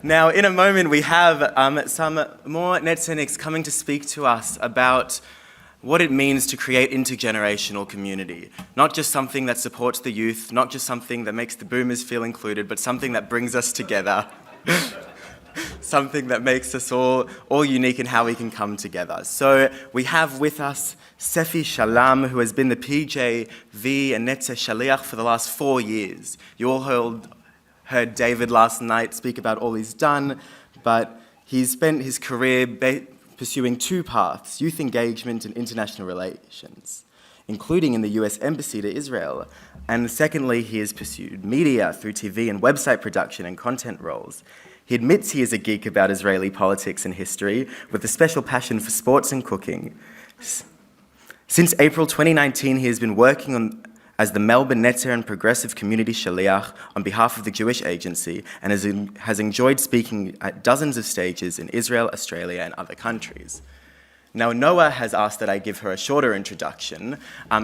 Now, in a moment, we have some more Netzeniks coming to speak to us about what it means to create intergenerational community. Not just something that supports the youth, not just something that makes the boomers feel included, but something that brings us together. Something that makes us all unique in how we can come together. So we have with us Sefi Shalam, who has been the PJV and Netzer Shaliach for the last 4 years. You all heard David last night speak about all he's done, but he's spent his career pursuing 2 paths: youth engagement and international relations, including in the US Embassy to Israel. And secondly, he has pursued media through TV and website production and content roles. He admits he is a geek about Israeli politics and history, with a special passion for sports and cooking. Since April 2019, he has been working as the Melbourne Netzer and Progressive Community Shaliach on behalf of the Jewish Agency, and has enjoyed speaking at dozens of stages in Israel, Australia, and other countries. Now, Noah has asked that I give her a shorter introduction,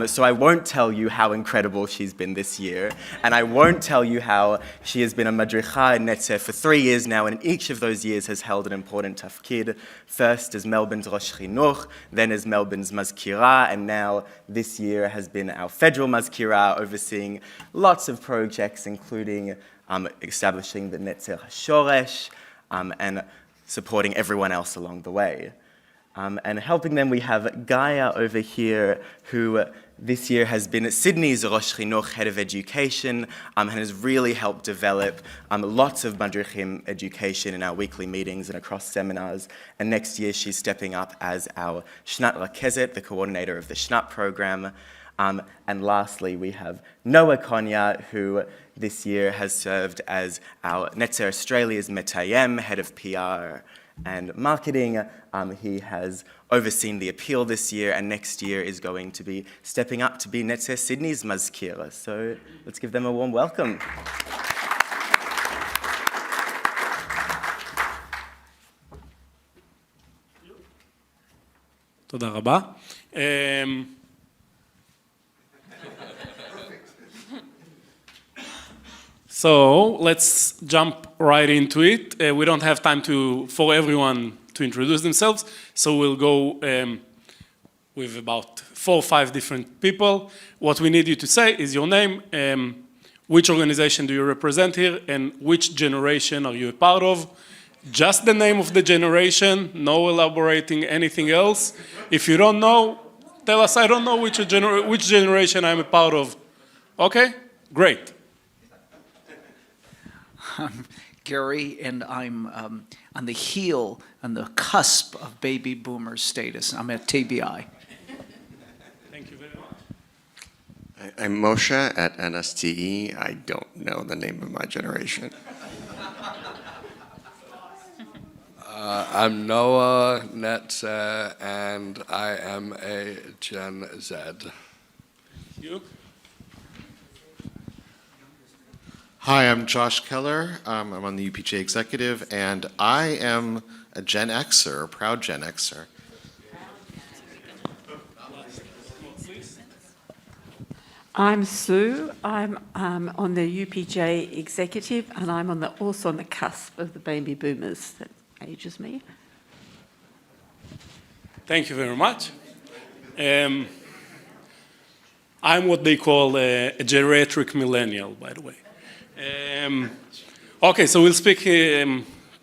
so I won't tell you how incredible she's been this year, and I won't tell you how she has been a madricha in Netzer for 3 years now, and in each of those years has held an important tafkid, first as Melbourne's Rosh Chinuch, then as Melbourne's Mazkira, and now this year has been our federal Mazkira, overseeing lots of projects, including establishing the Netzer HaShoresh, and supporting everyone else along the way. And helping them, we have Gaia over here, who this year has been Sydney's Rosh Chinuch Head of Education, and has really helped develop lots of Madrichim education in our weekly meetings and across seminars. And next year, she's stepping up as our Shnat Rakezet, the coordinator of the Shnat program. And lastly, we have Noah Konya, who this year has served as our Netzer Australia's Metayem, Head of PR and marketing. He has overseen the appeal this year, and next year is going to be stepping up to be Netzer Sydney's Mazkira. So let's give them a warm welcome. תודה רבה. So let's jump right into it. We don't have time for everyone to introduce themselves, so we'll go with about 4 or 5 different people. What we need you to say is your name, which organization do you represent here, and which generation are you a part of. Just the name of the generation, no elaborating anything else. If you don't know, tell us, I don't know which generation I'm a part of. Okay? Great. I'm Gary, and I'm on the heel, on the cusp of baby boomer status. I'm at TBI. Thank you very much. I'm Moshe at NSTE. I don't know the name of my generation. I'm Noah Netzer, and I am a Gen Z. You? Hi, I'm Josh Keller. I'm on the UPJ Executive, and I am a Gen Xer, a proud Gen Xer. I'm Sue. I'm on the UPJ Executive, and I'm also on the cusp of the baby boomers. That ages me. Thank you very much. I'm what they call a geriatric millennial, by the way. Okay, so we'll speak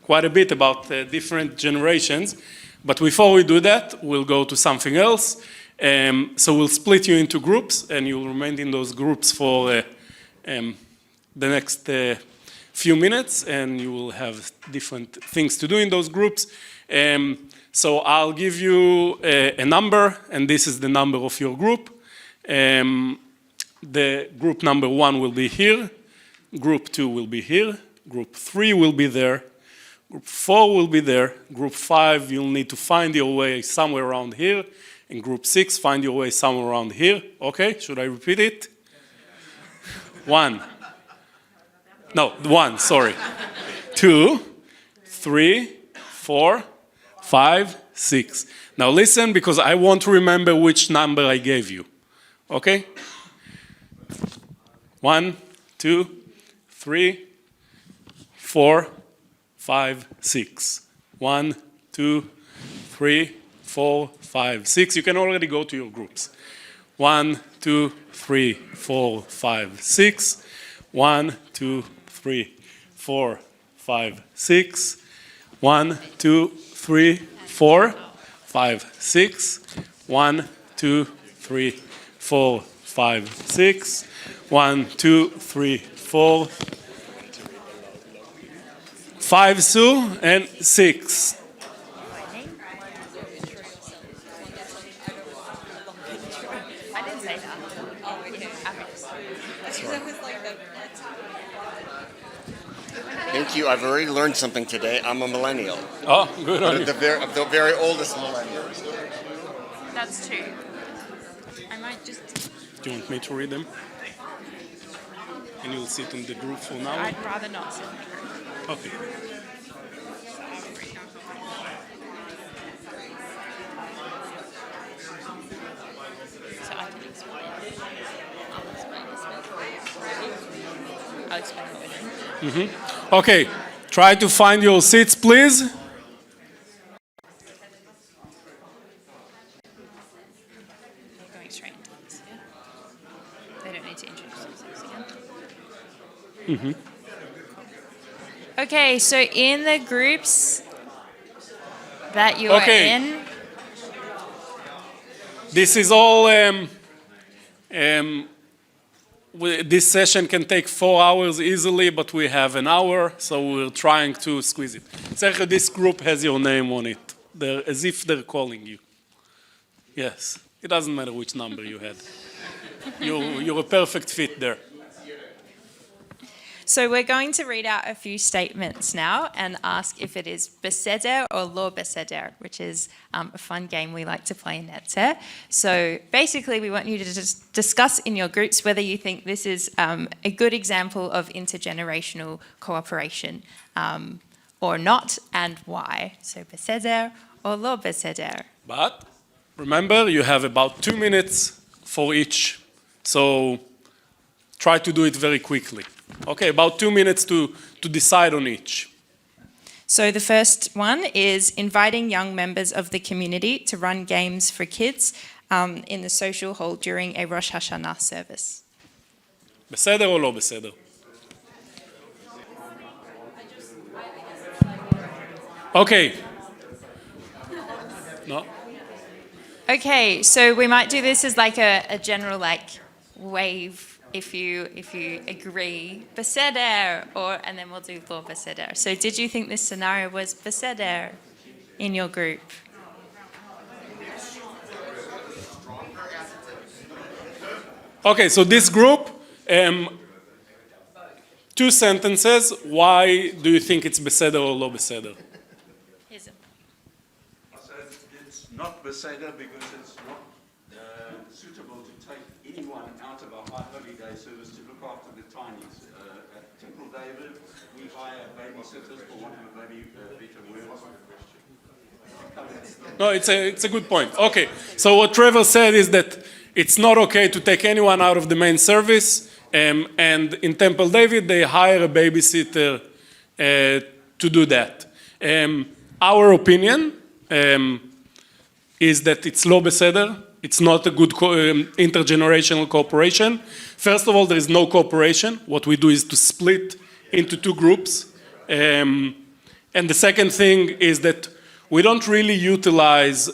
quite a bit about different generations, but before we do that, we'll go to something else. So we'll split you into groups, and you'll remain in those groups for the next few minutes, and you will have different things to do in those groups. So I'll give you a number, and this is the number of your group. The group number 1 will be here. Group 2 will be here, Group 3 will be there, Group 4 will be there, Group 5 you'll need to find your way somewhere around here, and Group 6 find your way somewhere around here. Okay, should I repeat it? 1. No, 1, sorry. 2, 3, 4, 5, 6. Now listen, because I want to remember which number I gave you. Okay? 1, 2, 3, 4, 5, 6. 1, 2, 3, 4, 5, 6. You can already go to your groups. 1, 2, 3, 4, 5, 6. 1, 2, 3, 4, 5, 6. 1, 2, 3, 4, 5, 6. 1, 2, 3, 4, 5, 6. 1, 2, 3, 4, 5, Sue, and 6. Thank you. I've already learned something today. I'm a millennial. Oh, good on you. The very oldest millennial. That's true. I might just. Do you want me to read them? And you'll sit in the group for now? I'd rather not sit in the group. Okay. So I can explain. I'll explain what we're doing. Okay, try to find your seats, please. They're going straight into this, yeah? They don't need to introduce themselves again. Okay, so in the groups that you are in, This is all. This session can take 4 hours easily, but we have an hour, so we're trying to squeeze it. Sergio, this group has your name on it, as if they're calling you. Yes, it doesn't matter which number you had. You're a perfect fit there. so we're going to read out a few statements now and ask if it is beseder or lo beseder, which is a fun game we like to play in Netzer. So basically, we want you to just discuss in your groups whether you think this is a good example of intergenerational cooperation or not, and why. So beseder or lo beseder. But remember, you have about 2 minutes for each, so try to do it very quickly. Okay, about 2 minutes to decide on each. So the first one is inviting young members of the community to run games for kids in the social hall during a Rosh Hashanah service. בסדר או לא בסדר? Okay. No? Okay, so we might do this as like a general wave if you agree beseder, and then we'll do lo beseder. So did you think this scenario was beseder in your group? Okay, so this group, 2 sentences. Why do you think it's beseder or lo beseder? So it's not beseder because it's not suitable to take anyone out of a high holiday service to look after the tinies. At Temple David, we hire babysitters for want of a better word. No, it's a good point. Okay, so what Trevor said is that it's not okay to take anyone out of the main service, and in Temple David they hire a babysitter to do that. Our opinion is that it's lo beseder. It's not a good intergenerational cooperation. First of all, there is no cooperation. What we do is to split into 2 groups. And the second thing is that we don't really utilize,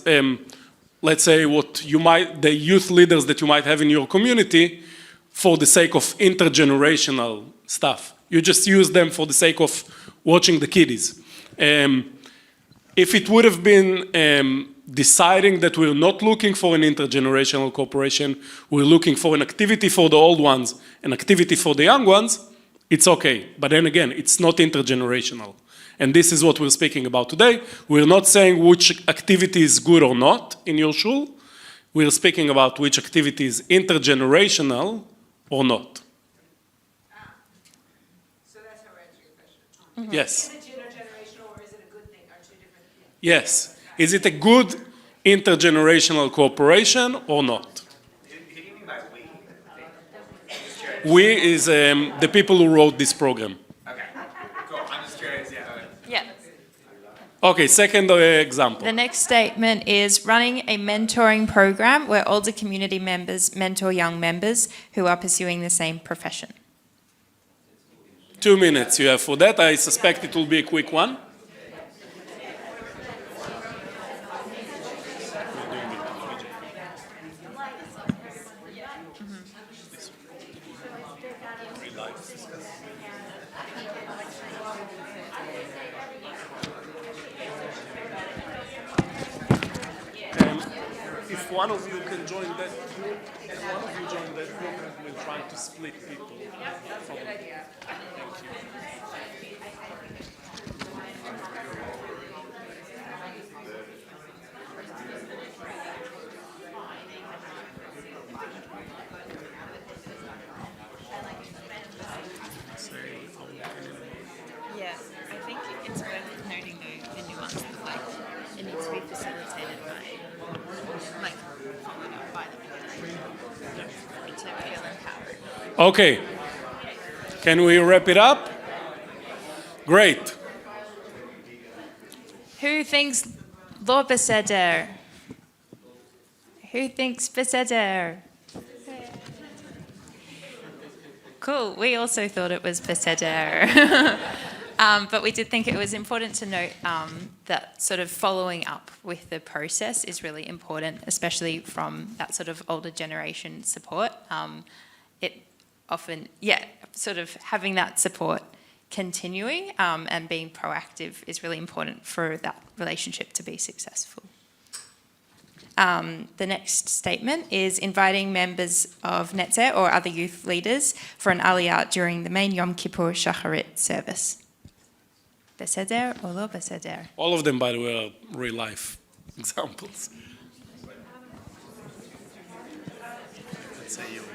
let's say, the youth leaders that you might have in your community for the sake of intergenerational stuff. You just use them for the sake of watching the kiddies. If it would have been deciding that we're not looking for an intergenerational cooperation, we're looking for an activity for the old ones, an activity for the young ones, it's okay. But then again, it's not intergenerational. And this is what we're speaking about today. We're not saying which activity is good or not in your shul. We're speaking about which activity is intergenerational or not. So that's how we're answering your question. Yes. Is it intergenerational or is it a good thing? Are two different things? Yes. Is it a good intergenerational cooperation or not? Who do you mean by we? We is the people who wrote this program. Okay, cool. I'm just curious, yeah. Yeah. Okay, second example. The next statement is running a mentoring program where older community members mentor young members who are pursuing the same profession. 2 minutes you have for that. I suspect it will be a quick one. If one of you can join that group, we'll try to split people. From Thank you. Yeah, I think it's worth noting the nuance that it needs to be facilitated by, followed up by the beginning to feel empowered. Okay. Can we wrap it up? Great. Who thinks lo beseder? Who thinks beseder? Cool. We also thought it was beseder. But we did think it was important to note that sort of following up with the process is really important, especially from that sort of older generation support. It often, sort of having that support continuing and being proactive is really important for that relationship to be successful. The next statement is inviting members of Netzer or other youth leaders for an aliyah during the main Yom Kippur Shacharit service. Beseder or lo beseder? All of them, by the way, are real life examples. Let's say you would.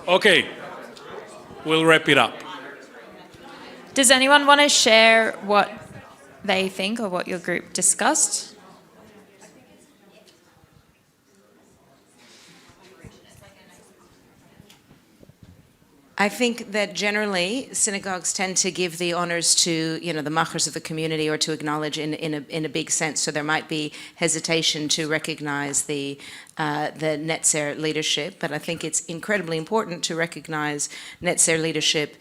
Okay, we'll wrap it up. Does anyone want to share what they think or what your group discussed? I think that generally synagogues tend to give the honors to, the machers of the community or to acknowledge in a big sense. So there might be hesitation to recognize the Netzer leadership, but I think it's incredibly important to recognize Netzer leadership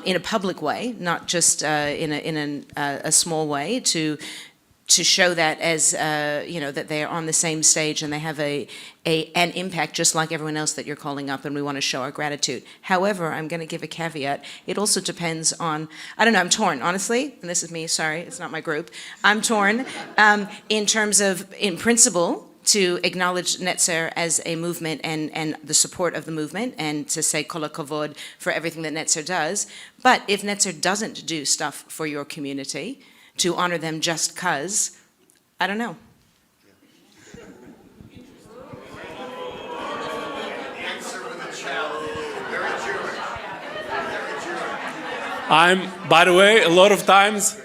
in a public way, not just in a small way, to show that as that they are on the same stage and they have an impact just like everyone else that you're calling up, and we want to show our gratitude. However, I'm going to give a caveat. It also depends on, I don't know, I'm torn, honestly, and this is me, sorry, it's not my group. I'm torn in terms of, in principle, to acknowledge Netzer as a movement and the support of the movement, and to say kol hakavod for everything that Netzer does. But if Netzer doesn't do stuff for your community, to honor them just 'cause, I don't know. By the way, a lot of times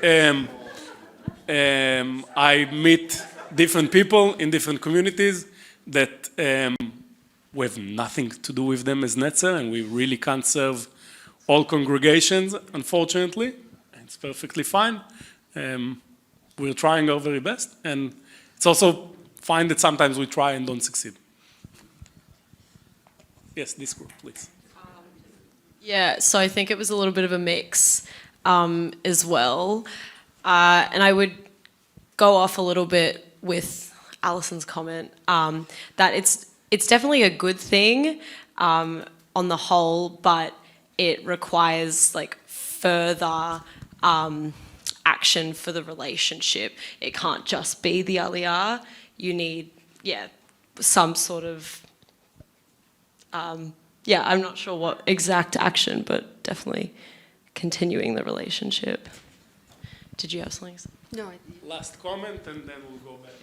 I meet different people in different communities that we have nothing to do with them as Netzer, and we really can't serve all congregations, unfortunately. It's perfectly fine. We're trying our very best, and it's also fine that sometimes we try and don't succeed. Yes, this group, please. Yeah, so I think it was a little bit of a mix as well. And I would go off a little bit with Alison's comment that it's definitely a good thing on the whole, but it requires like further action for the relationship. It can't just be the aliyah. You need, some sort of I'm not sure what exact action, but definitely continuing the relationship. Did you have something? No, Last comment, and then we'll go back.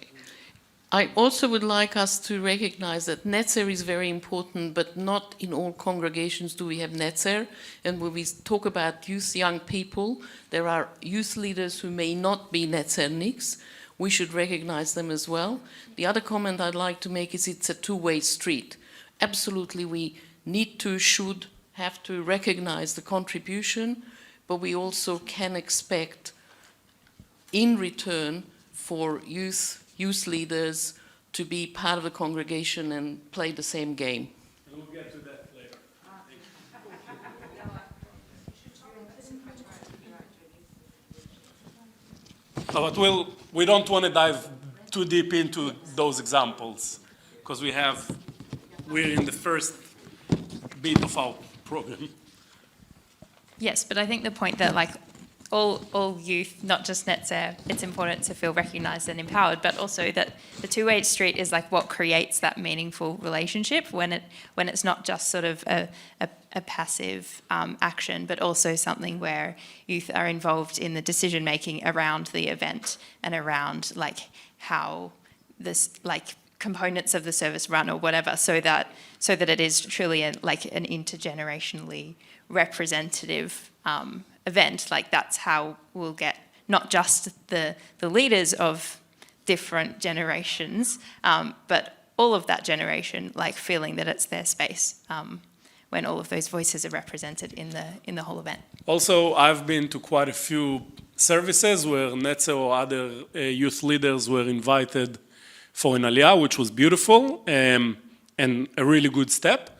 I also would like us to recognize that Netzer is very important, but not in all congregations do we have Netzer. And when we talk about youth, young people, there are youth leaders who may not be Netzerniks. We should recognize them as well. The other comment I'd like to make is it's a two-way street. Absolutely, we should have to recognize the contribution, but we also can expect in return for youth leaders to be part of the congregation and play the same game. And we'll get to that later. But we don't want to dive too deep into those examples, because we're in the first bit of our program. Yes, but I think the point that like all youth, not just Netzer, it's important to feel recognised and empowered, but also that the two-way street is like what creates that meaningful relationship when it's not just sort of a passive action, but also something where youth are involved in the decision making around the event and around like how this like components of the service run or whatever, so that it is truly an intergenerationally representative event. Like that's how we'll get not just the leaders of different generations, but all of that generation like feeling that it's their space when all of those voices are represented in the whole event. Also, I've been to quite a few services where Netzer or other youth leaders were invited for an aliyah, which was beautiful and a really good step.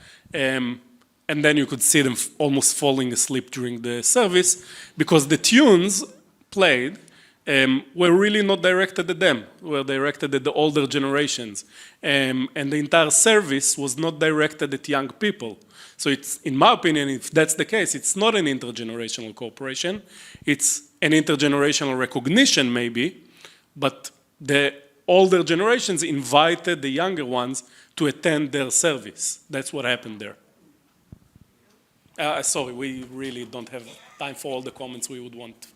And then you could see them almost falling asleep during the service because the tunes played were really not directed at them, were directed at the older generations. And the entire service was not directed at young people. So it's, in my opinion, if that's the case, it's not an intergenerational cooperation. It's an intergenerational recognition maybe, but the older generations invited the younger ones to attend their service. That's what happened there. Sorry, we really don't have time for all the comments we would want.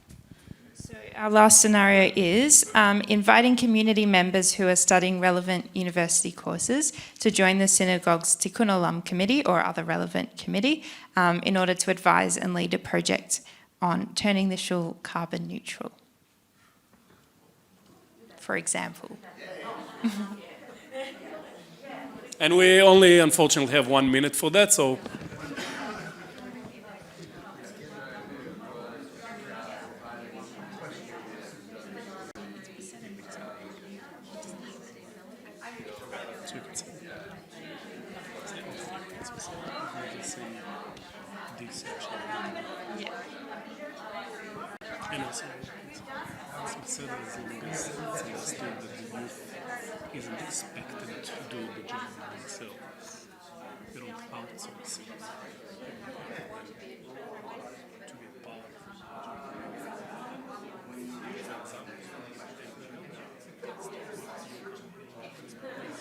So our last scenario is inviting community members who are studying relevant university courses to join the synagogue's Tikkun Olam committee or other relevant committee in order to advise and lead a project on turning the shul carbon neutral, for example. And we only, unfortunately, have 1 minute for that, so. And also, as we said, as long as it's understood that the youth isn't expected to do the job themselves. They don't outsource it. To be part of the job. For example,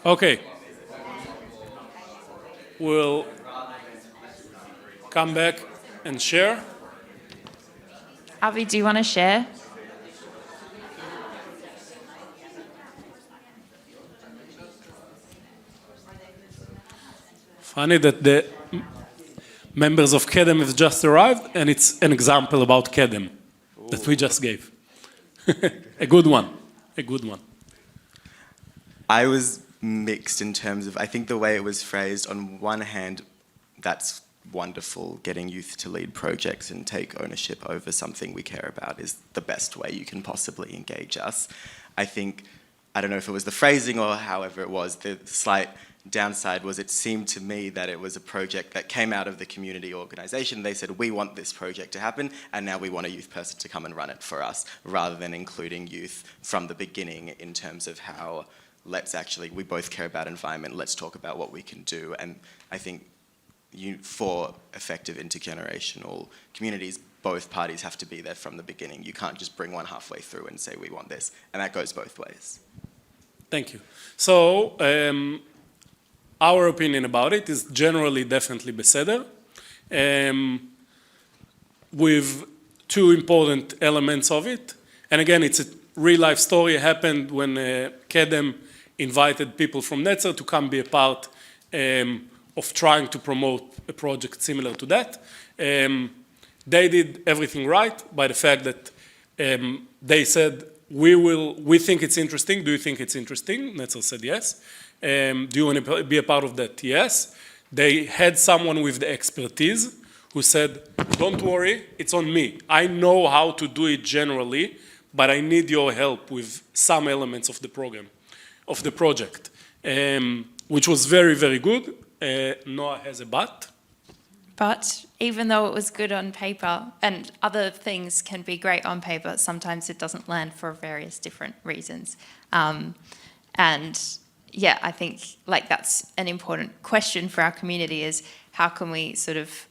Okay. We'll come back and share. Avi, do you want to share? Funny that the members of Kedem have just arrived, and it's an example about Kedem that we just gave. A good one, a good one. I was mixed in terms of, I think the way it was phrased, on one hand, that's wonderful, getting youth to lead projects and take ownership over something we care about is the best way you can possibly engage us. I think, I don't know if it was the phrasing or however it was, the slight downside was it seemed to me that it was a project that came out of the community organization. They said, we want this project to happen, and now we want a youth person to come and run it for us, rather than including youth from the beginning in terms of how, let's actually, we both care about environment, let's talk about what we can do. And I think for effective intergenerational communities, both parties have to be there from the beginning. You can't just bring one halfway through and say, we want this. And that goes both ways. Thank you. So, our opinion about it is generally definitely beseder, with two important elements of it. And again, it's a real-life story. It happened when Kedem invited people from Netzer to come be a part of trying to promote a project similar to that. They did everything right by the fact that they said, we think it's interesting. Do you think it's interesting? Netzer said yes. Do you want to be a part of that? Yes. They had someone with the expertise who said, don't worry, it's on me. I know how to do it generally, but I need your help with some elements of the program, of the project, which was very, very good. Noah has a but. But even though it was good on paper, and other things can be great on paper, sometimes it doesn't land for various different reasons. And yeah, I think like that's an important question for our community is how can we sort of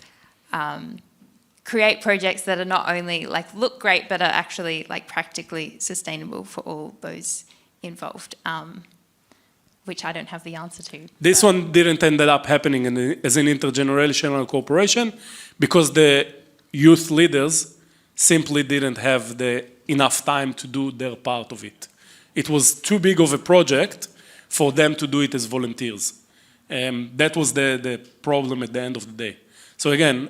create projects that are not only like look great, but are actually like practically sustainable for all those involved, which I don't have the answer to. This one didn't end up happening as an intergenerational cooperation because the youth leaders simply didn't have enough time to do their part of it. It was too big of a project for them to do it as volunteers. That was the problem at the end of the day. So again,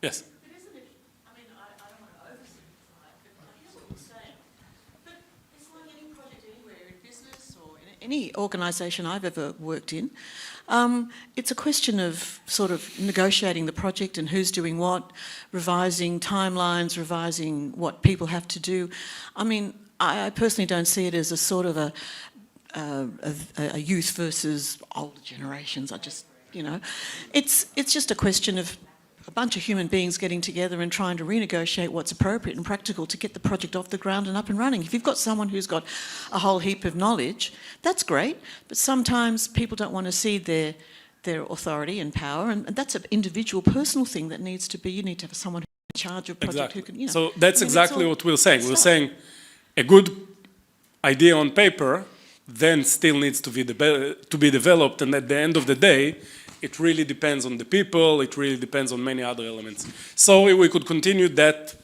yes? But isn't it, I mean, I don't want to oversimplify it, but I hear what you're saying. But it's like any project anywhere in business or in any organisation I've ever worked in. It's a question of sort of negotiating the project and who's doing what, revising timelines, revising what people have to do. I mean, I personally don't see it as a sort of a youth versus older generations. I just, you know, it's just a question of a bunch of human beings getting together and trying to renegotiate what's appropriate and practical to get the project off the ground and up and running. If you've got someone who's got a whole heap of knowledge, that's great, but sometimes people don't want to cede their authority and power, and that's an individual personal thing that needs to be, you need to have someone who's in charge of a project who can, you know. So that's exactly what we're saying. We're saying a good idea on paper then still needs to be developed, and at the end of the day, it really depends on the people, it really depends on many other elements. So we could continue that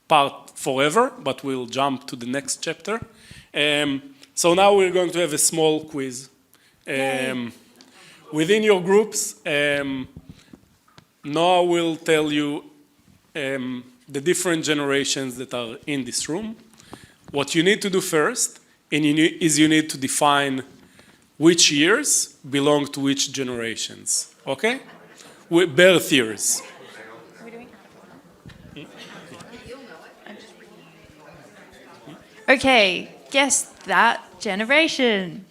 part forever, but we'll jump to the next chapter. So now we're going to have a small quiz. Within your groups, Noah will tell you the different generations that are in this room. What you need to do first is you need to define which years belong to which generations, okay? With birth years. Okay, guess that generation.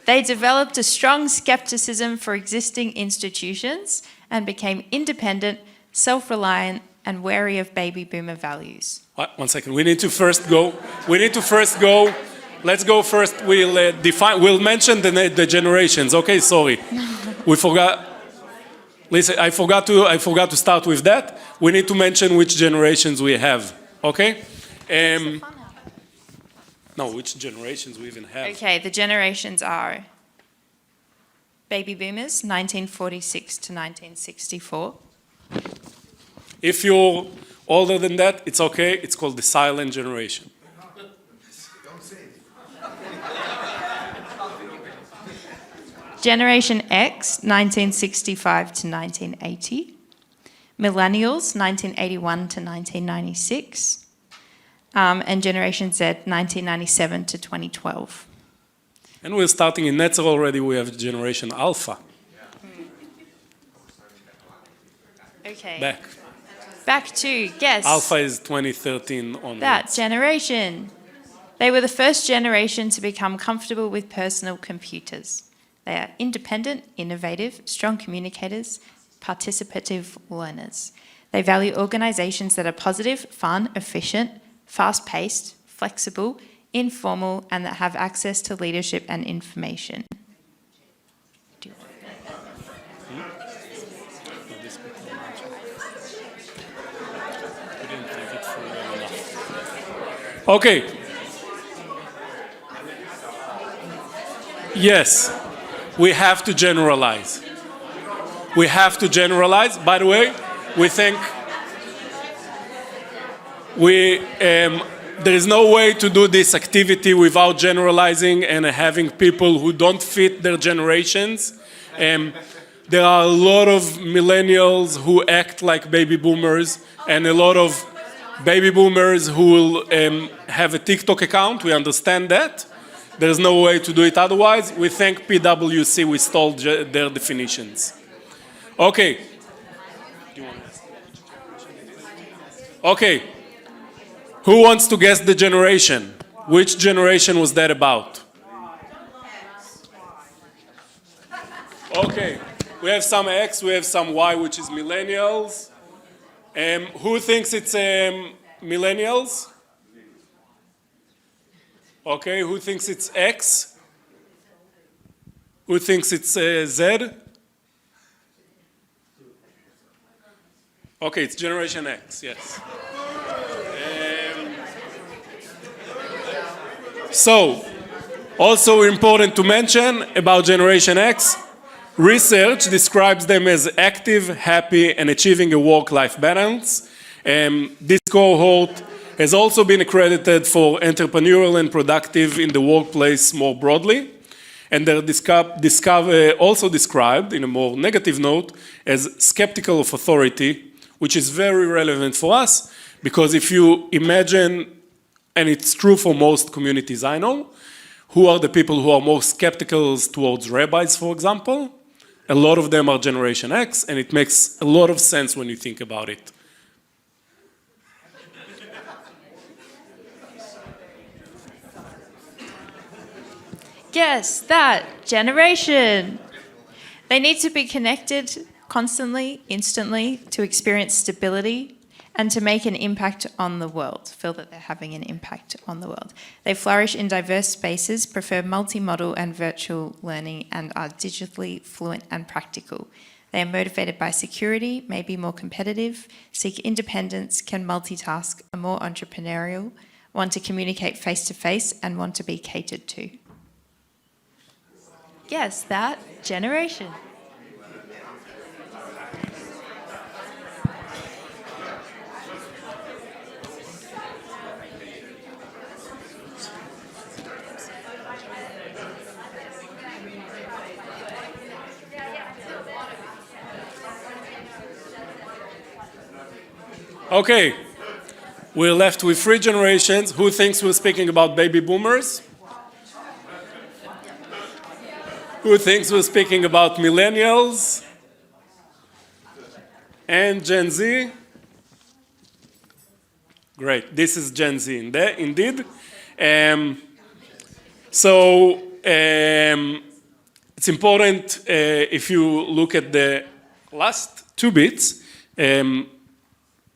They developed a strong skepticism for existing institutions and became independent, self-reliant, and wary of baby boomer values. One second, we need to first go, let's go first, we'll mention the generations, okay, sorry. We forgot, listen, I forgot to start with that. We need to mention which generations we have, okay? No, which generations we even have. Okay, the generations are baby boomers, 1946 to 1964. If you're older than that, it's okay. It's called the silent generation. Generation X, 1965 to 1980. Millennials, 1981 to 1996. And Generation Z, 1997 to 2012. And we're starting in Netzer already. We have Generation Alpha. Okay. Back to, guess. Alpha is 2013 onwards. That generation. They were the first generation to become comfortable with personal computers. They are independent, innovative, strong communicators, participative learners. They value organizations that are positive, fun, efficient, fast-paced, flexible, informal, and that have access to leadership and information. Okay. Yes, we have to generalize. We have to generalize. By the way, we think there is no way to do this activity without generalizing and having people who don't fit their generations. There are a lot of millennials who act like baby boomers and a lot of baby boomers who will have a TikTok account. We understand that. There's no way to do it otherwise. We thank PwC, we stole their definitions. Okay. Okay. Who wants to guess the generation? Which generation was that about? Okay. We have some X, we have some Y, which is millennials. Who thinks it's millennials? Okay, who thinks it's X? Who thinks it's Z? Okay, it's Generation X, yes. So, also important to mention about Generation X, research describes them as active, happy, and achieving a work-life balance. This cohort has also been accredited for entrepreneurial and productive in the workplace more broadly. And they're also described, in a more negative note, as skeptical of authority, which is very relevant for us, because if you imagine, and it's true for most communities I know, who are the people who are most skeptical towards rabbis, for example? A lot of them are Generation X, and it makes a lot of sense when you think about it. Guess that generation. They need to be connected constantly, instantly, to experience stability and to make an impact on the world, feel that they're having an impact on the world. They flourish in diverse spaces, prefer multimodal and virtual learning, and are digitally fluent and practical. They are motivated by security, may be more competitive, seek independence, can multitask, are more entrepreneurial, want to communicate face-to-face, and want to be catered to. Yes, that generation. Okay, we're left with three generations. Who thinks we're speaking about baby boomers? Who thinks we're speaking about millennials? And Gen Z? Great, this is Gen Z indeed. It's important if you look at the last two bits,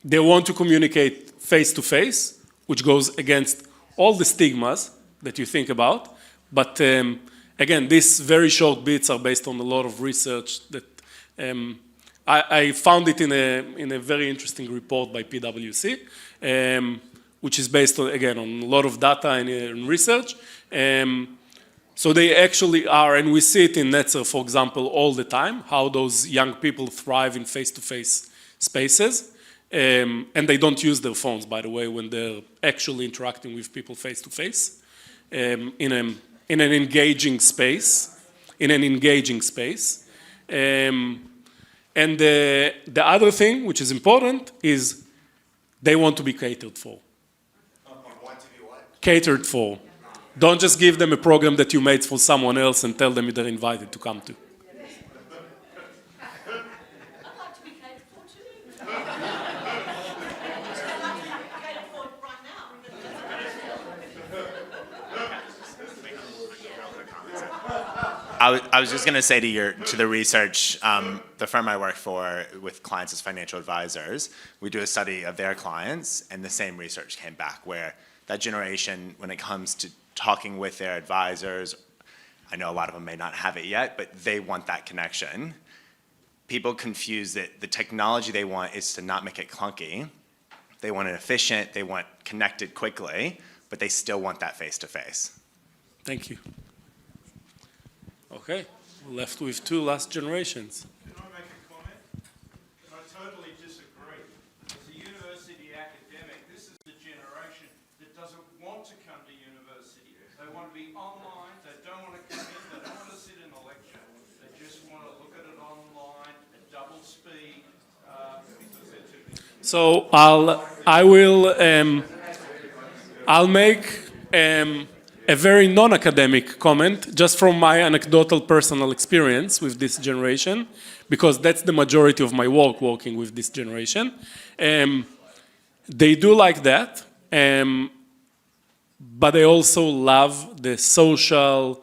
they want to communicate face-to-face, which goes against all the stigmas that you think about. But again, these very short bits are based on a lot of research that I found it in a very interesting report by PwC, which is based on, again, on a lot of data and research. So they actually are, and we see it in Netzer, for example, all the time, how those young people thrive in face-to-face spaces. And they don't use their phones, by the way, when they're actually interacting with people face-to-face in an engaging space. And the other thing, which is important, is they want to be catered for. Catered for. Don't just give them a program that you made for someone else and tell them they're invited to come to. I was just going to say to the research, the firm I work for with clients as financial advisors, we do a study of their clients, and the same research came back where that generation, when it comes to talking with their advisors, I know a lot of them may not have it yet, but they want that connection. People confuse that the technology they want is to not make it clunky. They want it efficient, they want connected quickly, but they still want that face-to-face. Thank you. Okay, we're left with two last generations. Can I make a comment? I totally disagree. As a university academic, this is the generation that doesn't want to come to university. They want to be online, they don't want to come in, they don't want to sit in a lecture. They just want to look at it online at double speed because they're too busy. So I'll make a very non-academic comment, just from my anecdotal personal experience with this generation, because that's the majority of my work working with this generation. They do like that, but they also love the social,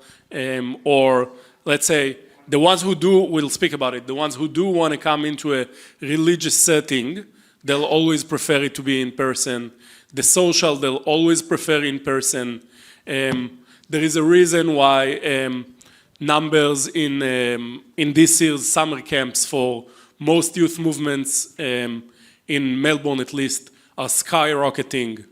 or let's say, the ones who do, we'll speak about it, the ones who do want to come into a religious setting, they'll always prefer it to be in person. The social, they'll always prefer in person. There is a reason why numbers in this year's summer camps for most youth movements, in Melbourne at least, are skyrocketing.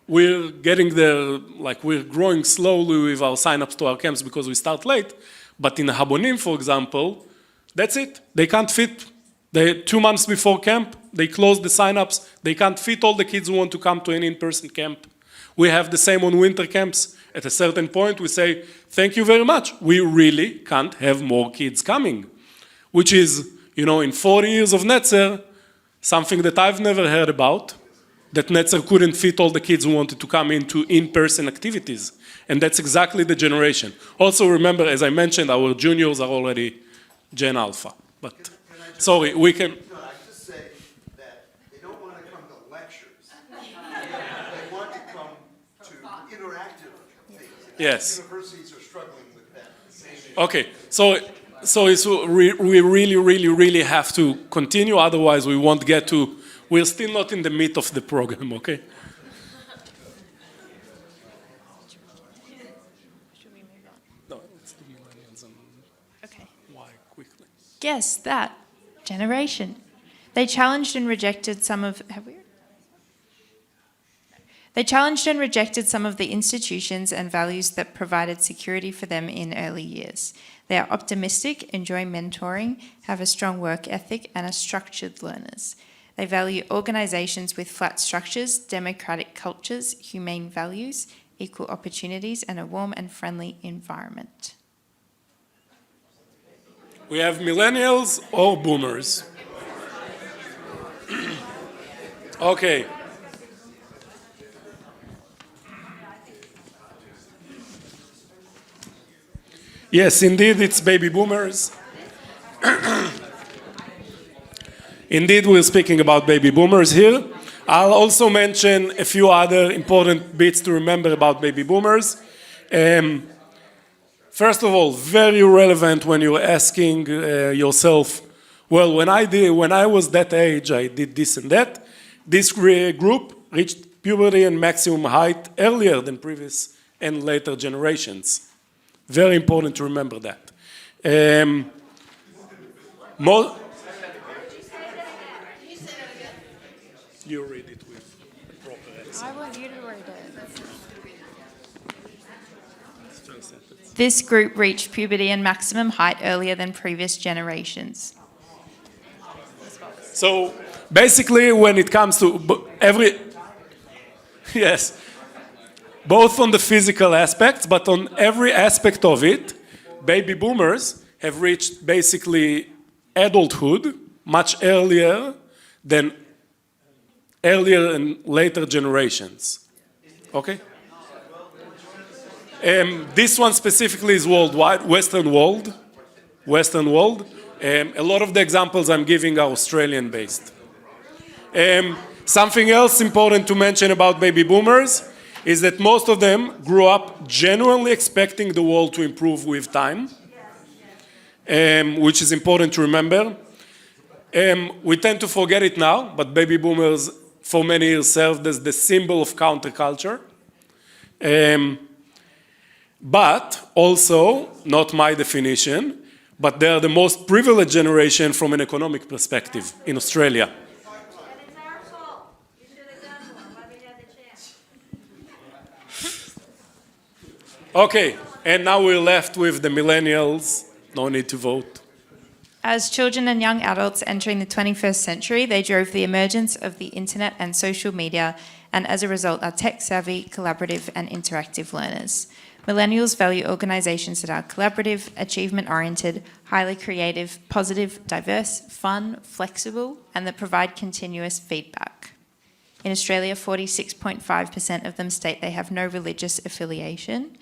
We're getting there, like we're growing slowly with our sign-ups to our camps because we start late, but in Habonim, for example, that's it. They can't fit. 2 months before camp, they close the sign-ups. They can't fit all the kids who want to come to an in-person camp. We have the same on winter camps. At a certain point, we say, thank you very much. We really can't have more kids coming. Which is, in 40 years of Netzer, something that I've never heard about, that Netzer couldn't fit all the kids who wanted to come into in-person activities. And that's exactly the generation. Also remember, as I mentioned, our juniors are already Gen Alpha. But, sorry, we can... Yes. Universities are struggling with that. Okay, so we really have to continue, otherwise we won't get to, we're still not in the meat of the program, okay? No, it's the millennials and why quickly. Guess that generation. They challenged and rejected some of, They challenged and rejected some of the institutions and values that provided security for them in early years. They are optimistic, enjoy mentoring, have a strong work ethic, and are structured learners. They value organisations with flat structures, democratic cultures, humane values, equal opportunities, and a warm and friendly environment. We have millennials or boomers. Okay. Yes, indeed, it's baby boomers. Indeed, we're speaking about baby boomers here. I'll also mention a few other important bits to remember about baby boomers. First of all, very relevant when you're asking yourself, well, when I was that age, I did this and that. This group reached puberty and maximum height earlier than previous and later generations. Very important to remember that. You read it with proper accent. I want you to read it. This group reached puberty and maximum height earlier than previous generations. So basically, when it comes to yes, both on the physical aspects, but on every aspect of it, baby boomers have reached basically adulthood much earlier than earlier and later generations. Okay? This one specifically is worldwide, Western world. A lot of the examples I'm giving are Australian-based. Something else important to mention about baby boomers is that most of them grew up genuinely expecting the world to improve with time, which is important to remember. We tend to forget it now, but baby boomers for many years served as the symbol of counterculture. But also, not my definition, but they are the most privileged generation from an economic perspective in Australia. Okay, and now we're left with the millennials. No need to vote. As children and young adults entering the 21st century, they drove the emergence of the internet and social media, and as a result are tech-savvy, collaborative, and interactive learners. Millennials value organisations that are collaborative, achievement-oriented, highly creative, positive, diverse, fun, flexible, and that provide continuous feedback. In Australia, 46.5% of them state they have no religious affiliation.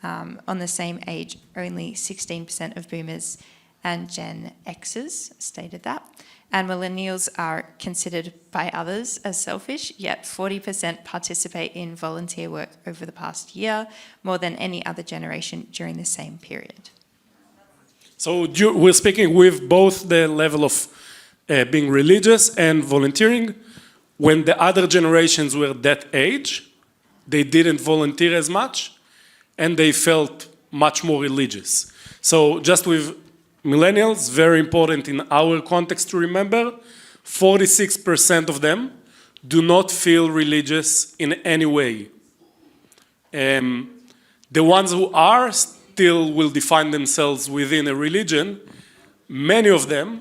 On the same age, only 16% of boomers and Gen Xers stated that. And millennials are considered by others as selfish, yet 40% participate in volunteer work over the past year, more than any other generation during the same period. So we're speaking with both the level of being religious and volunteering. When the other generations were that age, they didn't volunteer as much, and they felt much more religious. So just with millennials, very important in our context to remember, 46% of them do not feel religious in any way. The ones who are still will define themselves within a religion, many of them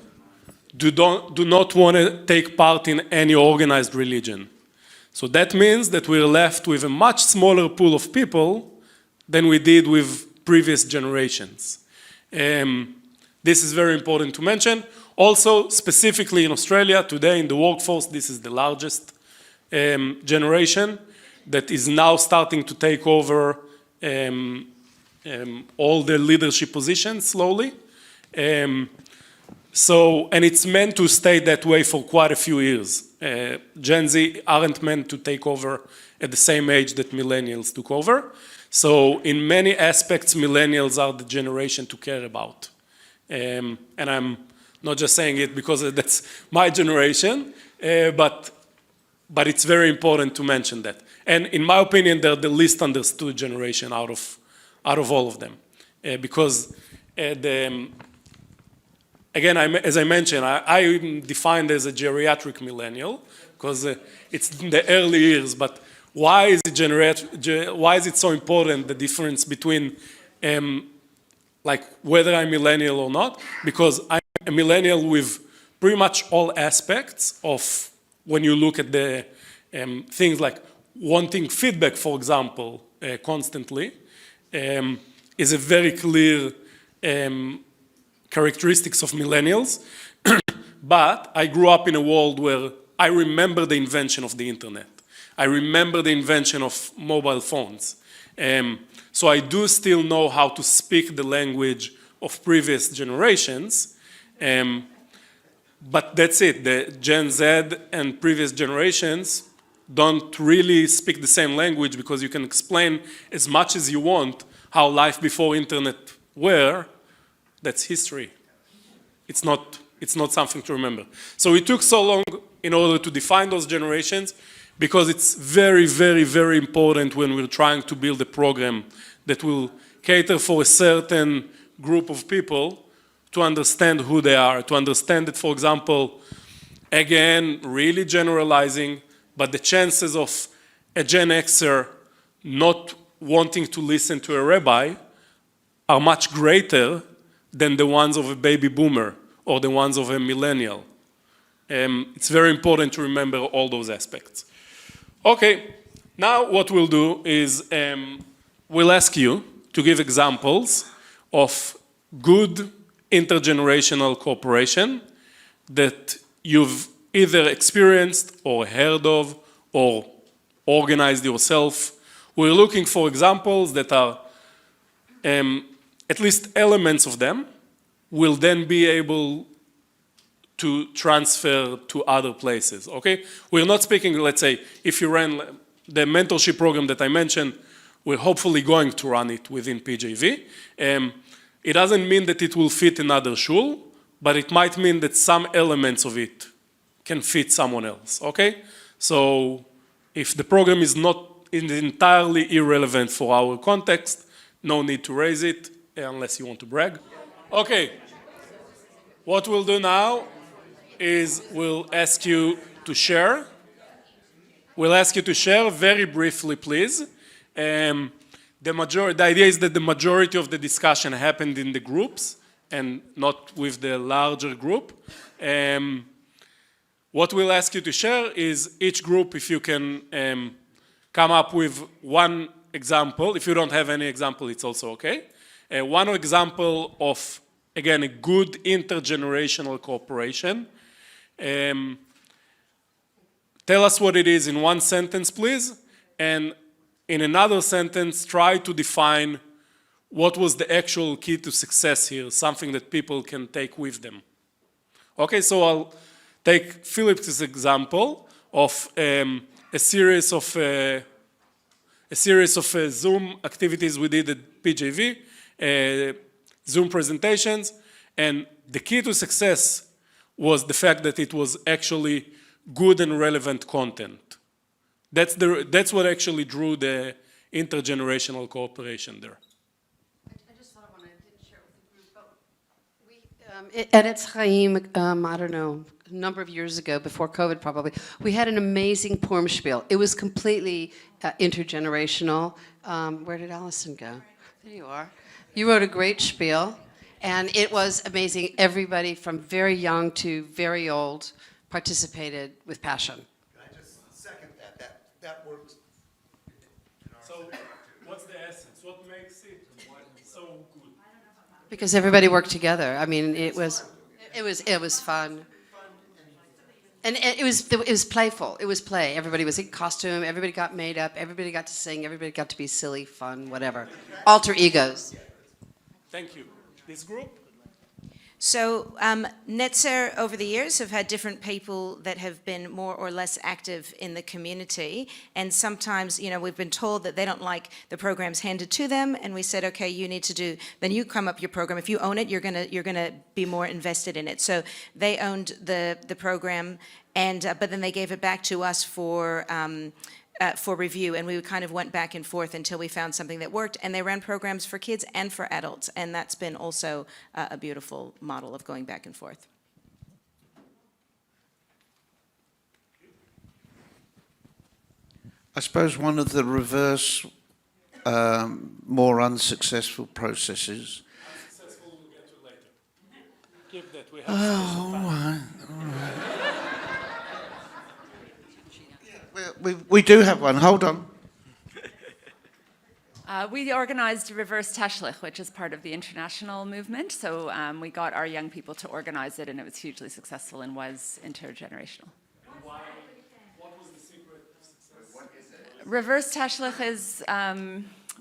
do not want to take part in any organized religion. So that means that we're left with a much smaller pool of people than we did with previous generations. This is very important to mention. Also, specifically in Australia, today in the workforce, this is the largest generation that is now starting to take over all the leadership positions slowly. And it's meant to stay that way for quite a few years. Gen Z aren't meant to take over at the same age that millennials took over. So in many aspects, millennials are the generation to care about. And I'm not just saying it because that's my generation, but it's very important to mention that. And in my opinion, they're the least understood generation out of all of them. Because, again, as I mentioned, I'm defined as a geriatric millennial because it's in the early years, but why is it so important, the difference between like whether I'm millennial or not? Because I'm a millennial with pretty much all aspects of when you look at the things like wanting feedback, for example, constantly, is a very clear characteristics of millennials. But I grew up in a world where I remember the invention of the internet. I remember the invention of mobile phones. So I do still know how to speak the language of previous generations. But that's it. The Gen Z and previous generations don't really speak the same language because you can explain as much as you want how life before internet were. That's history. It's not something to remember. So it took so long in order to define those generations because it's very, very, very important when we're trying to build a program that will cater for a certain group of people to understand who they are, to understand that, for example, again, really generalizing, but the chances of a Gen Xer not wanting to listen to a rabbi are much greater than the ones of a baby boomer or the ones of a millennial. It's very important to remember all those aspects. Okay, now what we'll do is we'll ask you to give examples of good intergenerational cooperation that you've either experienced or heard of or organized yourself. We're looking for examples that are at least elements of them will then be able to transfer to other places, okay? We're not speaking, let's say, if you ran the mentorship program that I mentioned, we're hopefully going to run it within PJV. It doesn't mean that it will fit another shul, but it might mean that some elements of it can fit someone else, okay? So if the program is not entirely irrelevant for our context, no need to raise it unless you want to brag. Okay, what we'll do now is we'll ask you to share. We'll ask you to share very briefly, please. The idea is that the majority of the discussion happened in the groups and not with the larger group. What we'll ask you to share is each group, if you can come up with one example. If you don't have any example, it's also okay. One example of, again, a good intergenerational cooperation. Tell us what it is in one sentence, please. And in another sentence, try to define what was the actual key to success here, something that people can take with them. Okay, so I'll take Philip's example of a series of Zoom activities we did at PJV, Zoom presentations, and the key to success was the fact that it was actually good and relevant content. That's what actually drew the intergenerational cooperation there. I just thought of one I didn't share with the group, but we, at Etz Chaim, I don't know, a number of years ago, before COVID probably, we had an amazing Purim spiel. It was completely intergenerational. Where did Allison go? There you are. You wrote a great spiel, and it was amazing. Everybody from very young to very old participated with passion. Can I just second that? That works. So what's the essence? What makes it so good? Because everybody worked together. I mean, it was fun. And it was playful. It was play. Everybody was in costume. Everybody got made up. Everybody got to sing. Everybody got to be silly, fun, whatever. Alter egos. Thank you. This group? So Netzer over the years have had different people that have been more or less active in the community, and sometimes, you know, we've been told that they don't like the programs handed to them, and we said, okay, you need to do, then you come up your program. If you own it, you're gonna be more invested in it. So they owned the program, and but then they gave it back to us for review, and we kind of went back and forth until we found something that worked, and they ran programs for kids and for adults, and that's been also a beautiful model of going back and forth. I suppose one of the reverse, more unsuccessful processes. Unsuccessful we'll get to later. Keep that, we have All right. We do have one. Hold on. We organized Reverse Tashlich, which is part of the international movement. So we got our young people to organize it, and it was hugely successful and was intergenerational. Why? What was the secret of success? What is it? Reverse Tashlich is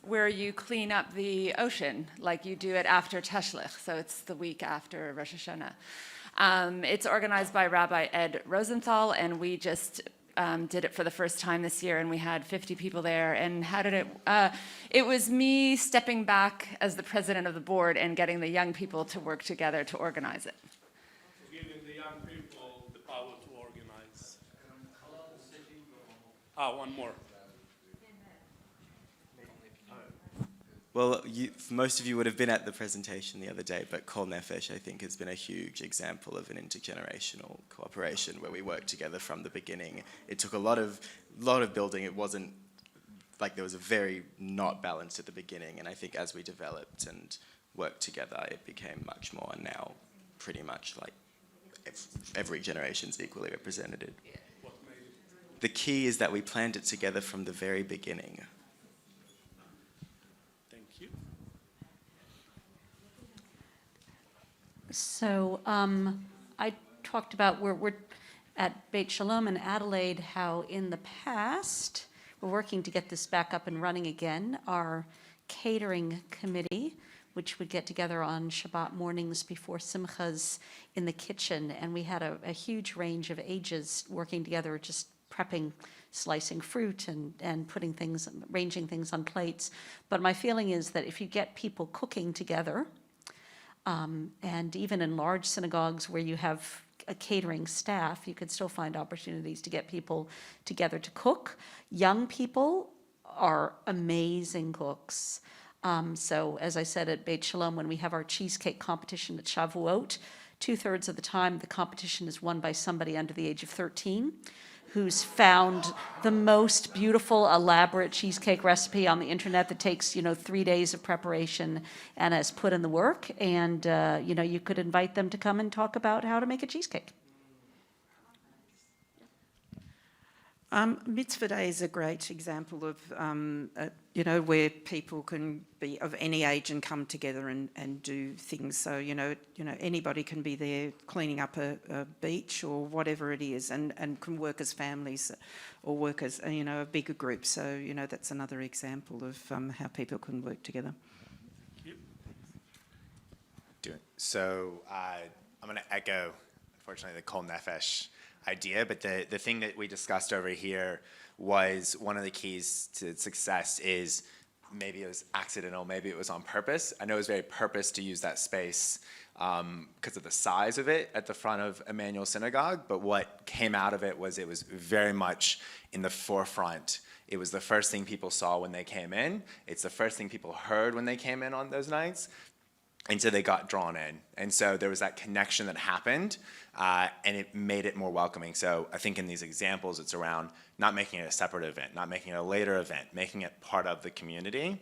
where you clean up the ocean, like you do it after Tashlich. So it's the week after Rosh Hashanah. It's organized by Rabbi Ed Rosenthal, and we just did it for the first time this year, and we had 50 people there. And how did it? It was me stepping back as the president of the board and getting the young people to work together to organize it. Giving the young people the power to organize. One more. Well, most of you would have been at the presentation the other day, but Kol Nefesh, I think, has been a huge example of an intergenerational cooperation where we worked together from the beginning. It took a lot of building. It wasn't like there was a very not balanced at the beginning, and I think as we developed and worked together, it became much more, and now pretty much like every generation's equally represented. The key is that we planned it together from the very beginning. Thank you. So I talked about we're at Beit Shalom in Adelaide, how in the past, we're working to get this back up and running again. Our catering committee, which would get together on Shabbat mornings before Simchas in the kitchen, and we had a huge range of ages working together, just prepping, slicing fruit and putting things, arranging things on plates. But my feeling is that if you get people cooking together, and even in large synagogues where you have a catering staff, you could still find opportunities to get people together to cook. Young people are amazing cooks. So as I said at Beit Shalom, when we have our cheesecake competition at Shavuot, 2/3 of the time the competition is won by somebody under the age of 13 who's found the most beautiful, elaborate cheesecake recipe on the internet that takes, 3 days of preparation and has put in the work. And, you could invite them to come and talk about how to make a cheesecake. Mitzvah Day is a great example of, where people can be of any age and come together and do things. So, anybody can be there cleaning up a beach or whatever it is, and can work as families or work as, a bigger group. So, that's another example of how people can work together. So I'm going to echo, unfortunately, the Kol Nefesh idea, but the thing that we discussed over here was one of the keys to success is maybe it was accidental, maybe it was on purpose. I know it was very purpose to use that space because of the size of it at the front of Emmanuel Synagogue, but what came out of it was very much in the forefront. It was the first thing people saw when they came in. It's the first thing people heard when they came in on those nights. And so they got drawn in. And so there was that connection that happened, and it made it more welcoming. So I think in these examples, it's around not making it a separate event, not making it a later event, making it part of the community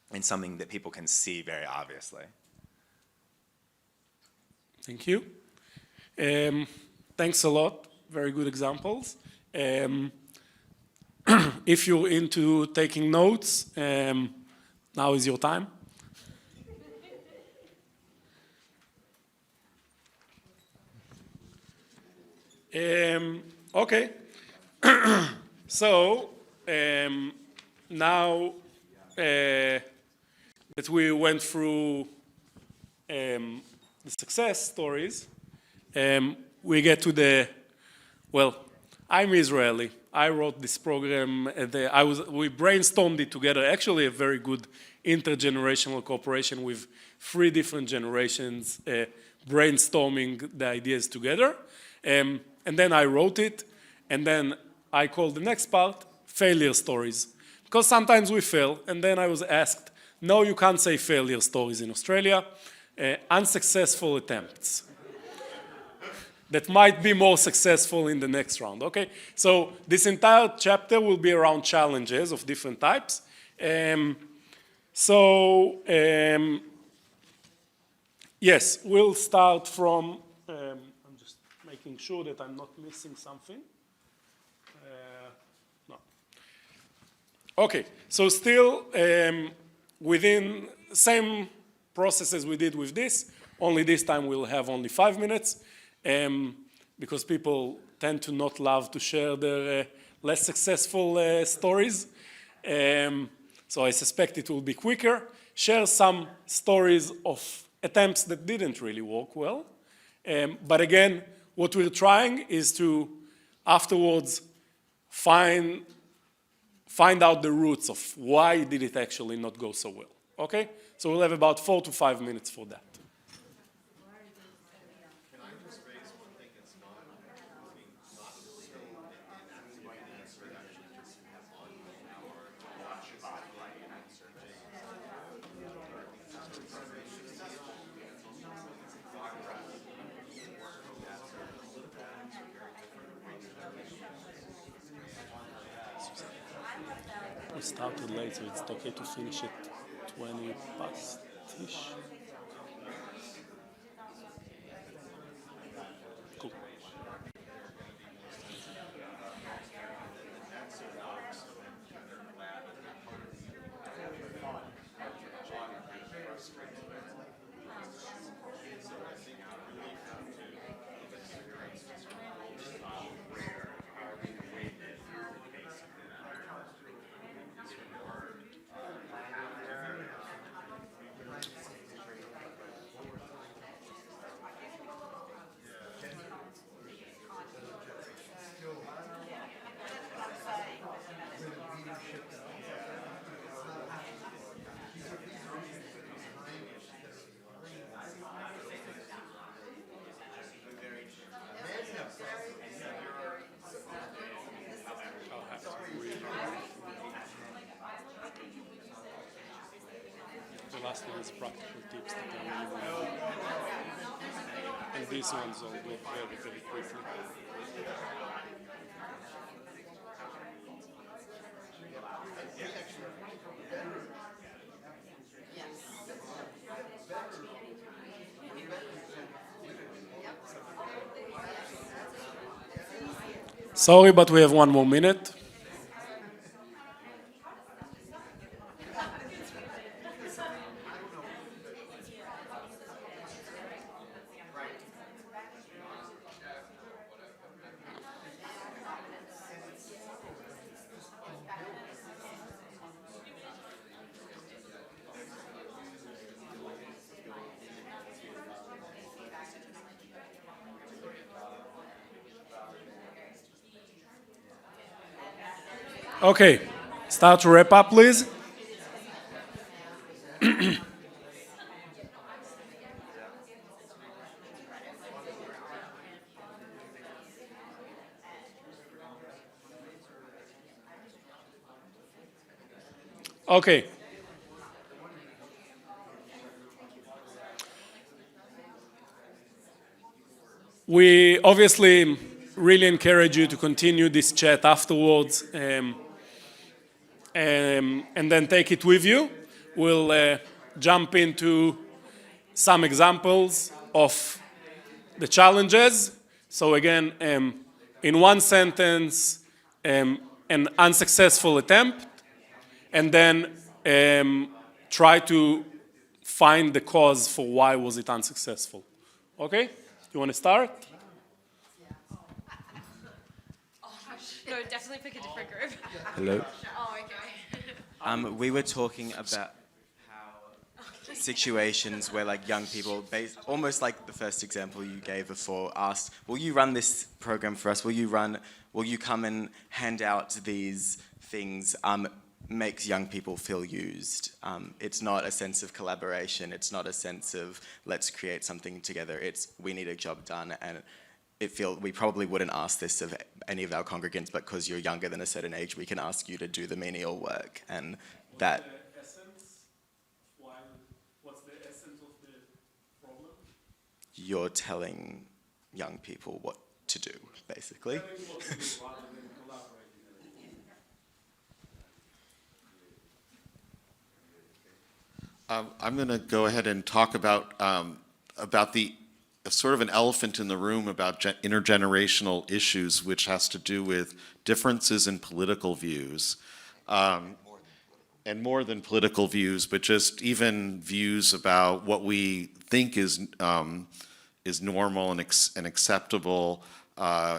and something that people can see very obviously. Thank you. Thanks a lot. Very good examples. If you're into taking notes, now is your time. Okay, so now that we went through the success stories, we get to I'm Israeli. I wrote this program. We brainstormed it together. Actually, a very good intergenerational cooperation with 3 different generations, brainstorming the ideas together. And then I wrote it, and then I called the next part failure stories. Because sometimes we fail, and then I was asked, no, you can't say failure stories in Australia, unsuccessful attempts. That might be more successful in the next round, okay? So this entire chapter will be around challenges of different types. Yes, we'll start from, making sure that I'm not missing something. No. Okay, so still within same process as we did with this, only this time we'll have only 5 minutes because people tend to not love to share their less successful stories. So I suspect it will be quicker. Share some stories of attempts that didn't really work well. But again, what we're trying is to afterwards find out the roots of why did it actually not go so well, okay? So we'll have about 4 to 5 minutes for that. Can I just raise one thing that's not so answer that actually just on our watch started late, so it's okay to finish it 20 past-ish. Cool. The last one is practical tips that I really want. And these ones I'll go very, very quickly. Sorry, but we have 1 more minute. Okay, start to wrap up, please. Okay. We obviously really encourage you to continue this chat afterwards and then take it with you. We'll jump into some examples of the challenges. So again, in one sentence, an unsuccessful attempt, and then try to find the cause for why was it unsuccessful. Okay? You want to start? No, definitely pick a different group. Hello. Oh, okay. We were talking about how situations where like young people, almost like the first example you gave before, asked, will you run this program for us? Will you come and hand out these things? Makes young people feel used. It's not a sense of collaboration. It's not a sense of let's create something together. It's we need a job done, and we probably wouldn't ask this of any of our congregants, but because you're younger than a certain age, we can ask you to do the menial work, and that. What's the essence of the problem? You're telling young people what to do, basically. I'm going to go ahead and talk about the sort of an elephant in the room about intergenerational issues, which has to do with differences in political views, and more than political views, but just even views about what we think is normal and acceptable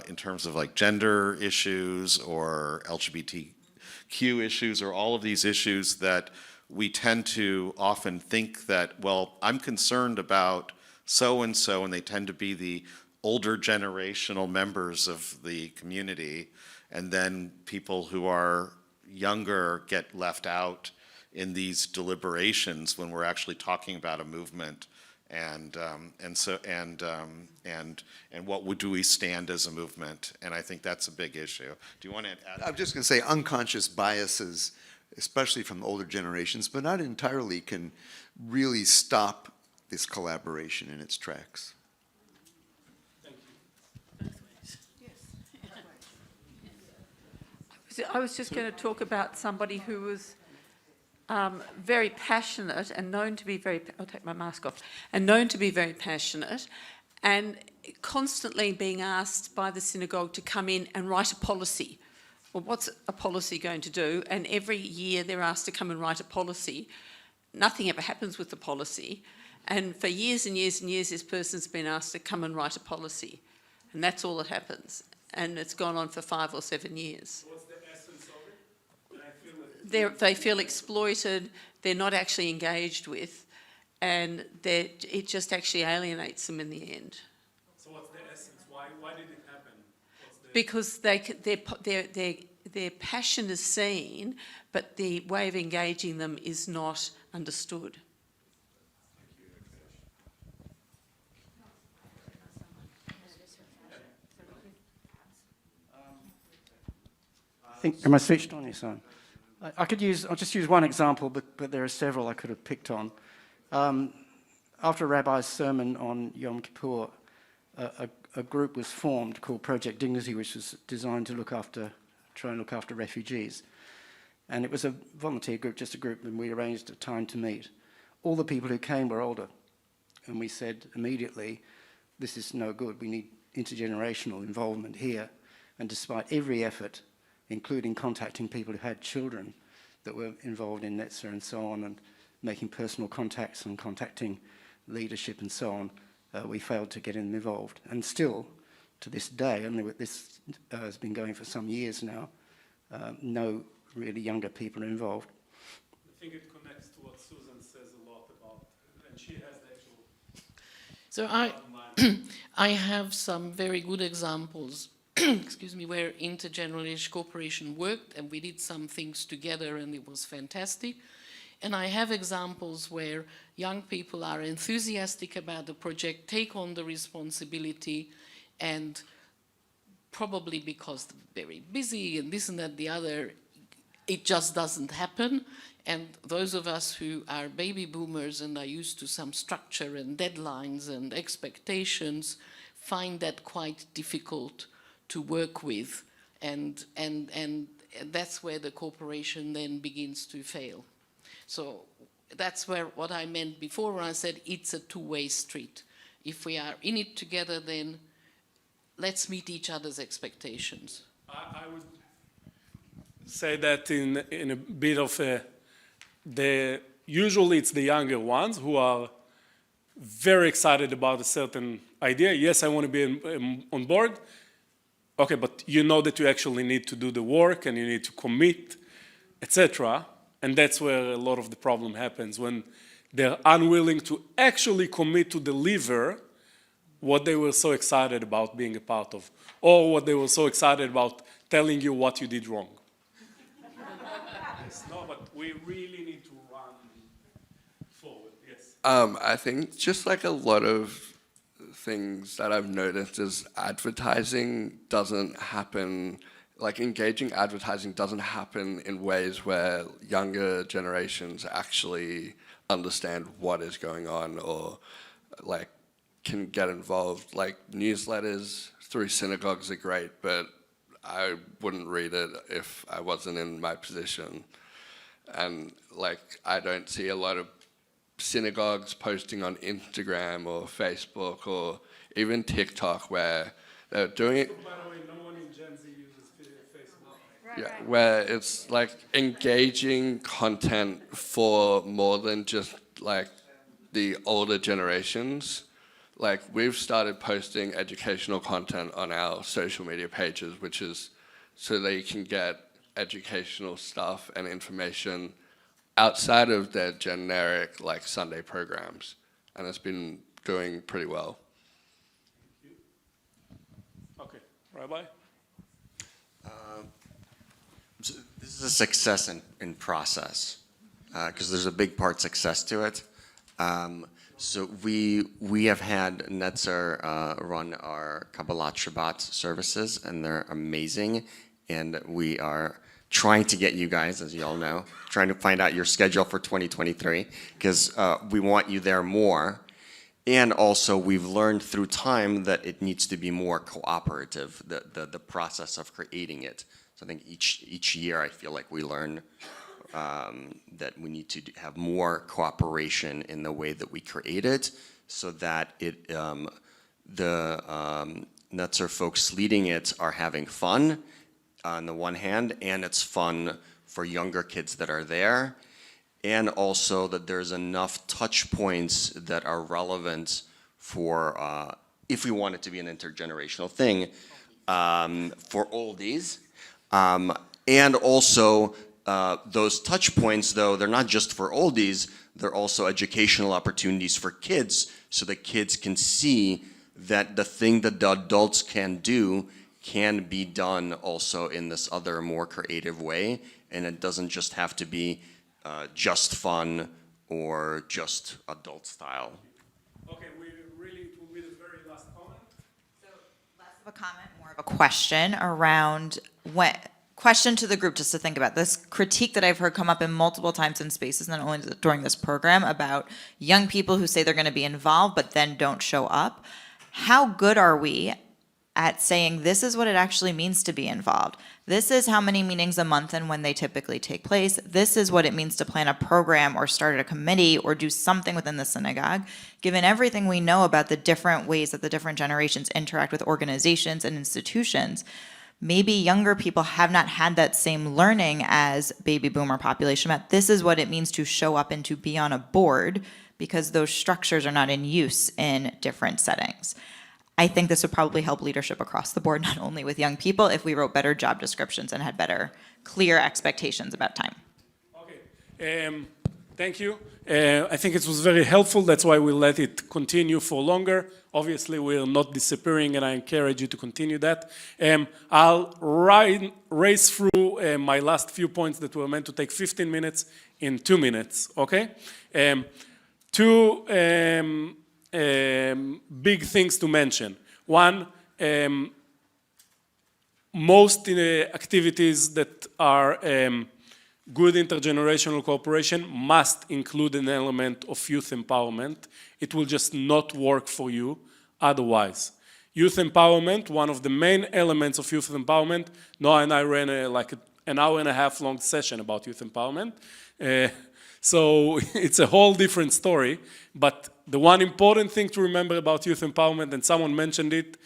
in terms of like gender issues or LGBTQ issues or all of these issues that we tend to often think that, well, I'm concerned about so-and-so, and they tend to be the older generational members of the community, and then people who are younger get left out in these deliberations when we're actually talking about a movement, and what do we stand as a movement? And I think that's a big issue. Do you want to add? I'm just going to say unconscious biases, especially from older generations, but not entirely, can really stop this collaboration in its tracks. I was I was just going to talk about somebody who was very passionate and known to be very, I'll take my mask off, and known to be very passionate, and constantly being asked by the synagogue to come in and write a policy. Well, what's a policy going to do? And every year they're asked to come and write a policy. Nothing ever happens with the policy. And for years and years and years, this person's been asked to come and write a policy. And that's all that happens. And it's gone on for 5 or 7 years. What's the essence of it? They feel exploited, they're not actually engaged with, and it just actually alienates them in the end. So what's the essence? Why did it happen? Because their passion is seen, but the way of engaging them is not understood. Am I switched on, yes, I'll just use one example, but there are several I could have picked on. After a rabbi's sermon on Yom Kippur, a group was formed called Project Dignity, which was designed to try and look after refugees. And it was a volunteer group, just a group, and we arranged a time to meet. All the people who came were older, and we said immediately, this is no good, we need intergenerational involvement here. And despite every effort, including contacting people who had children that were involved in Netzer and so on, and making personal contacts and contacting leadership and so on, we failed to get them involved. And still, to this day, and this has been going for some years now, no really younger people are involved. I think it connects to what Susan says a lot about, and she has the actual... So I have some very good examples excuse me, where intergenerational cooperation worked, and we did some things together, and it was fantastic. And I have examples where young people are enthusiastic about the project, take on the responsibility, and probably because they're very busy and this and that, the other, it just doesn't happen. And those of us who are baby boomers and are used to some structure and deadlines and expectations find that quite difficult to work with, and that's where the cooperation then begins to fail. So that's what I meant before when I said it's a two-way street. If we are in it together, then let's meet each other's expectations. I would say that in a bit of usually it's the younger ones who are very excited about a certain idea. Yes, I want to be on board. Okay, but you know that you actually need to do the work and you need to commit, etc. And that's where a lot of the problem happens, when they're unwilling to actually commit to deliver what they were so excited about being a part of, or what they were so excited about telling you what you did wrong. Yes, no, but we really need to run forward, yes. I think just like a lot of things that I've noticed is advertising doesn't happen, like engaging advertising doesn't happen in ways where younger generations actually understand what is going on or like can get involved. Like newsletters through synagogues are great, but I wouldn't read it if I wasn't in my position. And like I don't see a lot of synagogues posting on Instagram or Facebook or even TikTok where they're doing it. By the way, no one in Gen Z uses Facebook. Yeah, where it's like engaging content for more than just like the older generations. Like we've started posting educational content on our social media pages, which is so they can get educational stuff and information outside of their generic like Sunday programs, and it's been doing pretty well. Okay, Rabbi? So this is a success in process, because there's a big part success to it. So we have had Netzer run our Kabbalat Shabbat services, and they're amazing, and we are trying to get you guys, as you all know, trying to find out your schedule for 2023, because we want you there more. And also, we've learned through time that it needs to be more cooperative, the process of creating it. So I think each year I feel like we learn that we need to have more cooperation in the way that we create it, so that the Netzer folks leading it are having fun on the one hand, and it's fun for younger kids that are there, and also that there's enough touch points that are relevant for, if we want it to be an intergenerational thing, for oldies. And also, those touch points, though, they're not just for oldies, they're also educational opportunities for kids, so that kids can see that the thing that the adults can do can be done also in this other more creative way, and it doesn't just have to be just fun or just adult style. Okay, it will be the very last comment. So less of a comment, more of a question around question to the group, just to think about this critique that I've heard come up in multiple times in spaces, not only during this program, about young people who say they're going to be involved but then don't show up. How good are we at saying this is what it actually means to be involved? This is how many meetings a month and when they typically take place. This is what it means to plan a program or start a committee or do something within the synagogue. Given everything we know about the different ways that the different generations interact with organizations and institutions, maybe younger people have not had that same learning as baby boomer population about this is what it means to show up and to be on a board, because those structures are not in use in different settings. I think this would probably help leadership across the board, not only with young people, if we wrote better job descriptions and had better, clear expectations about time. Okay, thank you. I think it was very helpful. That's why we let it continue for longer. Obviously, we're not disappearing, and I encourage you to continue that. I'll race through my last few points that were meant to take 15 minutes in 2 minutes, okay? Two big things to mention. One, most activities that are good intergenerational cooperation must include an element of youth empowerment. It will just not work for you otherwise. Youth empowerment, one of the main elements of youth empowerment, Noah and I ran an hour and a half long session about youth empowerment. So it's a whole different story, but the one important thing to remember about youth empowerment, and someone mentioned it,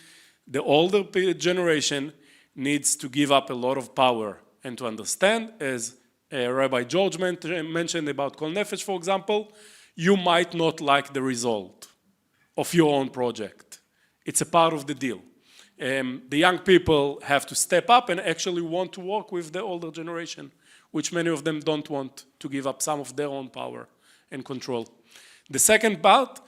the older generation needs to give up a lot of power and to understand, as Rabbi George mentioned about Kol Nefesh, for example, you might not like the result of your own project. It's a part of the deal. The young people have to step up and actually want to work with the older generation, which many of them don't want to give up some of their own power and control. The second part,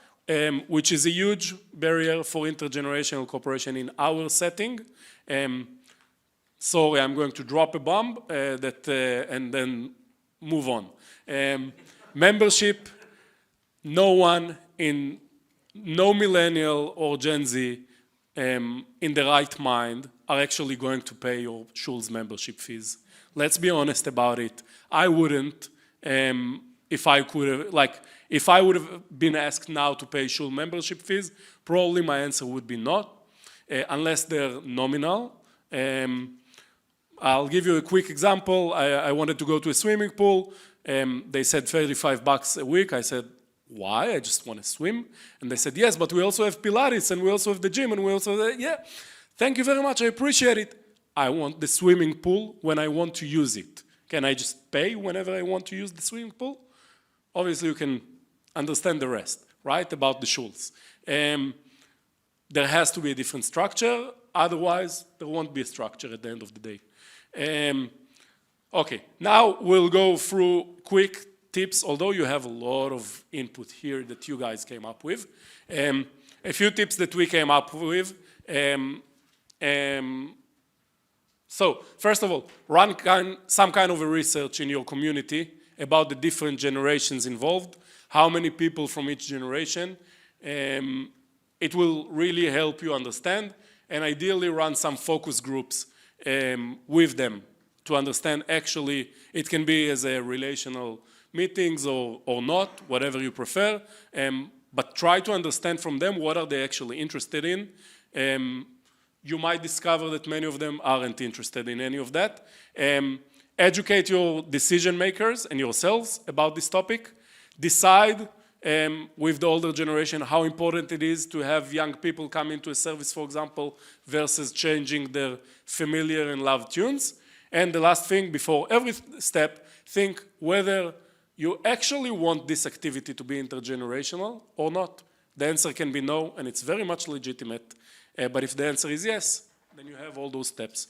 which is a huge barrier for intergenerational cooperation in our setting, sorry, I'm going to drop a bomb and then move on. Membership, no millennial or Gen Z in the right mind are actually going to pay your shul's membership fees. Let's be honest about it. I wouldn't, if I would have been asked now to pay shul membership fees, probably my answer would be not, unless they're nominal. I'll give you a quick example. I wanted to go to a swimming pool. They said $35 a week. I said, why? I just want to swim. And they said, yes, but we also have Pilates, and we also have the gym, and we also, yeah, thank you very much, I appreciate it. I want the swimming pool when I want to use it. Can I just pay whenever I want to use the swimming pool? Obviously, you can understand the rest, right, about the shuls. There has to be a different structure. Otherwise, there won't be a structure at the end of the day. Okay, now we'll go through quick tips, although you have a lot of input here that you guys came up with. A few tips that we came up with. So, first of all, run some kind of a research in your community about the different generations involved, how many people from each generation. It will really help you understand, and ideally run some focus groups with them to understand. Actually, it can be as a relational meetings or not, whatever you prefer, but try to understand from them what are they actually interested in. you might discover that many of them aren't interested in any of that. Educate your decision makers and yourselves about this topic. Decide with the older generation how important it is to have young people come into a service, for example, versus changing their familiar and loved tunes. And the last thing, before every step, think whether you actually want this activity to be intergenerational or not. The answer can be no, and it's very much legitimate. But if the answer is yes, then you have all those steps.